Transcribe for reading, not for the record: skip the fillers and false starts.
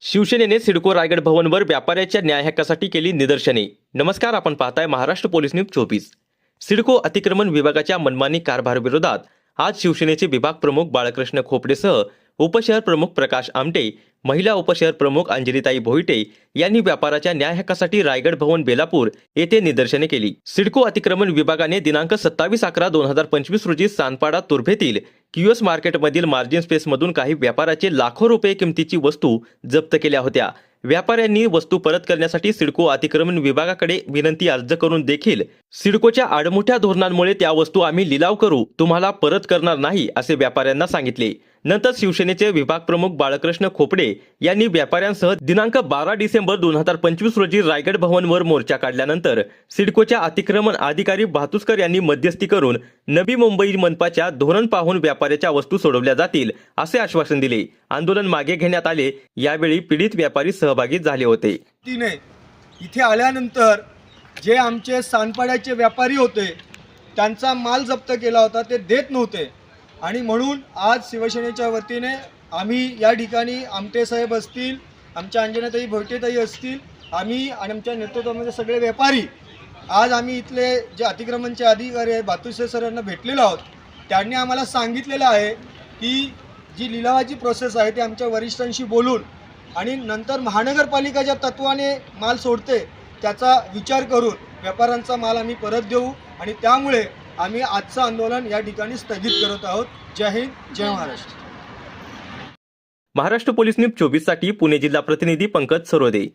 शिवसेनेने सिडको रायगड भवनवर व्यापाऱ्याच्या न्याय हक्कासाठी केली निदर्शने। नमस्कार, आपण पाहताय महाराष्ट्र पोलीस न्यूज 24। सिडको अतिक्रमण विभागाच्या मनमानी कारभाराविरोधात आज शिवसेनेचे विभाग प्रमुख बाळकृष्ण खोपडेसह उपशहर प्रमुख प्रकाश आमटे, महिला उपशहर प्रमुख अंजलीताई भोईटे यांनी व्यापाराच्या न्याय हक्कासाठी रायगड भवन बेलापूर येथे निदर्शने केली। सिडको अतिक्रमण विभागाने दिनांक 27/11/2025 रोजी सानपाडा तुर्भेतील क्यूएस मार्केटमधील मार्जिन स्पेसमधून काही व्यापाराचे लाखो रुपये किमतीची वस्तू जप्त केल्या होत्या। व्यापाऱ्यांनी वस्तू परत करण्यासाठी सिडको अतिक्रमण विभागाकडे विनंती अर्ज करून देखील सिडकोच्या आडमुठ्या धोरणांमुळे त्या वस्तू आम्ही लिलाव करू, तुम्हाला परत करणार नाही असे व्यापाऱ्यांना सांगितले। नंतर शिवसेनेचे विभाग प्रमुख बाळकृष्ण खोपडे यांनी व्यापाऱ्यांसह दिनांक 12 डिसेंबर 2025 रोजी रायगड भवनवर मोर्चा काढल्यानंतर सिडकोच्या अतिक्रमण अधिकारी भातुस्कर यांनी मध्यस्थी करून नवी मुंबई मनपाच्या धोरण पाहून व्यापाऱ्याच्या वस्तू सोडवल्या जातील असे आश्वासन दिले। आंदोलन मागे घेण्यात आले। यावेळी पीडित व्यापारी सहभागी झाले होते। इथे आल्यानंतर जे आमचे सानपाड्याचे व्यापारी होते त्यांचा माल जप्त केला होता, ते देत नव्हते आणि म्हणून आज शिवसेनेच्या वतीने आम्ही या ठिकाणी आमटे साहेब असतील, आमच्या अंजनाताई भोईटेताई असतील, आम्ही आणि आमच्या नेतृत्वामध्ये सगळे व्यापारी आज आम्ही इथले जे अतिक्रमणचे अधिकारी आहेत भातुसे सर यांना भेटलेलो आहोत। त्यांनी आम्हाला सांगितलेलं आहे की जी लिलावाची प्रोसेस आहे ती आमच्या वरिष्ठांशी बोलून आणि नंतर महानगरपालिका ज्या तत्वाने माल सोडते त्याचा विचार करून व्यापाऱ्यांचा माल आम्ही परत देऊ आणि त्यामुळे आम्ही आजचं आंदोलन या ठिकाणी स्थगित करत आहोत। जय हिंद, जय महाराष्ट्र। महाराष्ट्र पोलीस न्यूज 24 साठी पुणे जिल्हा प्रतिनिधी पंकज सरोदे।